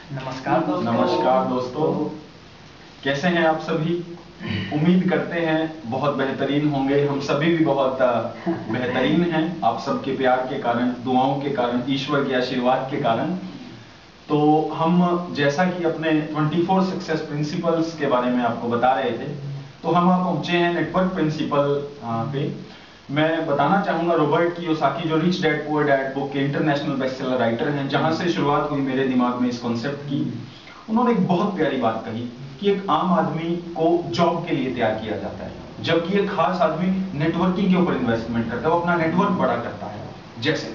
नमस्कार दोस्तों, कैसे हैं आप सभी। उम्मीद करते हैं बहुत बेहतरीन होंगे। हम सभी भी बहुत बेहतरीन हैं आप सबके प्यार के कारण, दुआओं के कारण, ईश्वर के आशीर्वाद के कारण। तो हम जैसा कि अपने 24 सक्सेस प्रिंसिपल्स के बारे में आपको बता रहे थे, तो हम आप पहुंचे हैं नेटवर्क प्रिंसिपल पे। मैं बताना चाहूंगा रॉबर्ट कियोसाकी, जो rich dad poor dad book के इंटरनेशनल बेस्टसेलर राइटर हैं, जहां से शुरुआत हुई मेरे दिमाग में इस कॉन्सेप्ट की। उन्होंने एक बहुत प्यारी बात कही कि एक आम आदमी को जॉब के लिए तैयार किया जाता है, जबकि एक खास आदमी नेटवर्किंग के ऊपर इन्वेस्टमेंट करता है, वो अपना नेटवर्क बड़ा करता है। जैसे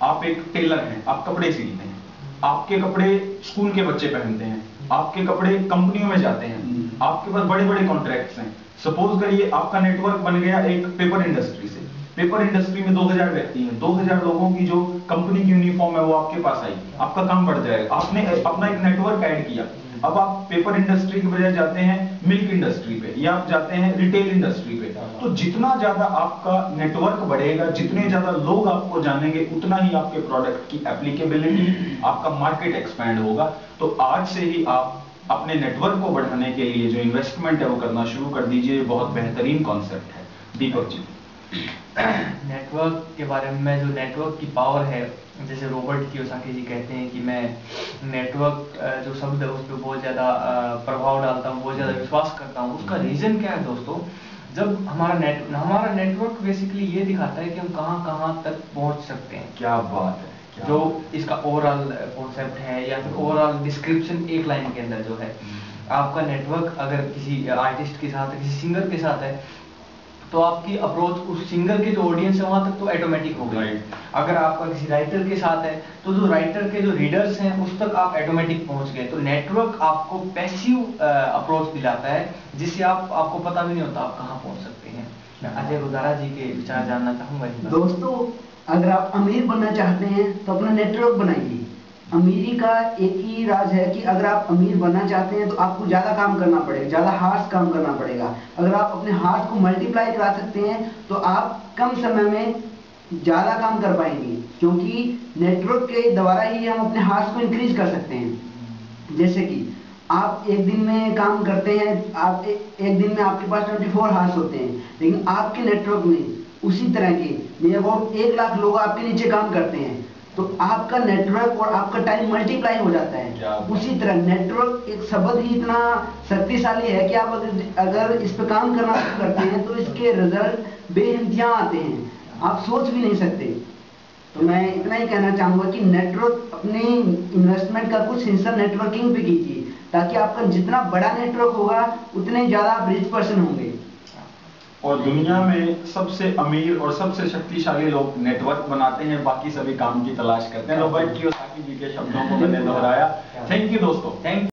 आप एक टेलर हैं, आप कपड़े सिलते हैं, आपके कपड़े स्कूल के बच्चे पहनते हैं, आपके कपड़े कंपनियों में जाते हैं, आपके पास बड़े बड़े कॉन्ट्रैक्ट्स हैं। सपोज करिए आपका नेटवर्क बन गया एक पेपर इंडस्ट्री से। पेपर इंडस्ट्री में 2000 व्यक्ति हैं, 2000 लोगों की जो कंपनी की यूनिफॉर्म है वो आपके पास आई, आपका काम बढ़ जाएगा। आपने अपना एक नेटवर्क ऐड किया। अब आप पेपर इंडस्ट्री के बजाय जाते हैं मिल्क इंडस्ट्री पे, या आप जाते हैं रिटेल इंडस्ट्री पे। तो जितना ज्यादा आपका नेटवर्क बढ़ेगा, जितने ज्यादा लोग आपको जानेंगे, उतना ही आपके प्रोडक्ट की एप्लीकेबिलिटी, आपका मार्केट एक्सपैंड होगा। तो आज से ही आप अपने नेटवर्क को बढ़ाने के लिए जो इन्वेस्टमेंट है वो करना शुरू कर दीजिए। बहुत बेहतरीन कॉन्सेप्ट है। दीपक जी, नेटवर्क के बारे में, जो नेटवर्क की पावर है, जैसे रॉबर्ट कियोसाकी जी कहते हैं कि मैं नेटवर्क जो शब्द है उस पर बहुत ज़्यादा प्रभाव डालता हूँ, बहुत ज़्यादा विश्वास करता हूँ। उसका रीज़न क्या है दोस्तों? जब हमारा नेटवर्क बेसिकली ये दिखाता है कि हम कहाँ कहाँ तक पहुँच सकते हैं। क्या बात है। जो इसका ओवरऑल कॉन्सेप्ट है या फिर ओवरऑल डिस्क्रिप्शन एक लाइन के अंदर जो है, आपका नेटवर्क अगर किसी आर्टिस्ट के साथ है, किसी सिंगर के साथ है, तो आपकी अप्रोच उस सिंगर के जो ऑडियंस है वहां तक तो ऑटोमेटिक हो गई। अगर आपका किसी राइटर के साथ है तो जो राइटर के जो रीडर्स हैं उस तक आप ऑटोमेटिक पहुंच गए। तो नेटवर्क आपको पैसिव अप्रोच दिलाता है, जिससे आपको पता भी नहीं होता आप कहाँ पहुंच सकते हैं। मैं अजय गुजारा जी के विचार जानना चाहूंगा। दोस्तों, अगर आप अमीर बनना चाहते हैं तो अपना नेटवर्क बनाइए। अमीरी का एक ही राज है कि अगर आप अमीर बनना चाहते हैं तो आपको ज़्यादा काम करना पड़ेगा, ज़्यादा हार्ड काम करना पड़ेगा। अगर आप अपने हार्ड को मल्टीप्लाई करा सकते हैं तो आप कम समय में ज़्यादा काम कर पाएंगे, क्योंकि नेटवर्क के द्वारा ही हम अपने हार्ड को इंक्रीज कर सकते हैं। जैसे कि आप एक दिन में काम करते हैं, आप एक दिन में आपके पास 24 हार्स होते हैं, लेकिन आपके नेटवर्क में उसी तरह के अबाउट 1 लाख लोग आपके नीचे काम करते हैं, तो आपका नेटवर्क और आपका टाइम मल्टीप्लाई हो जाता है। उसी तरह नेटवर्क एक शब्द ही इतना शक्तिशाली है कि आप अगर इस पर काम करना शुरू करते हैं तो इसके रिजल्ट बेइंतहा आते हैं, आप सोच भी नहीं सकते। तो मैं इतना ही कहना चाहूंगा कि नेटवर्क, अपने इन्वेस्टमेंट का कुछ हिस्सा नेटवर्किंग पे कीजिए, ताकि आपका जितना बड़ा नेटवर्क होगा उतने ज्यादा आप रिच पर्सन होंगे। और दुनिया में सबसे अमीर और सबसे शक्तिशाली लोग नेटवर्क बनाते हैं, बाकी सभी काम की तलाश करते हैं। रॉबर्ट कियोसाकी जी के शब्दों को मैंने दोहराया। थैंक यू दोस्तों। थैंक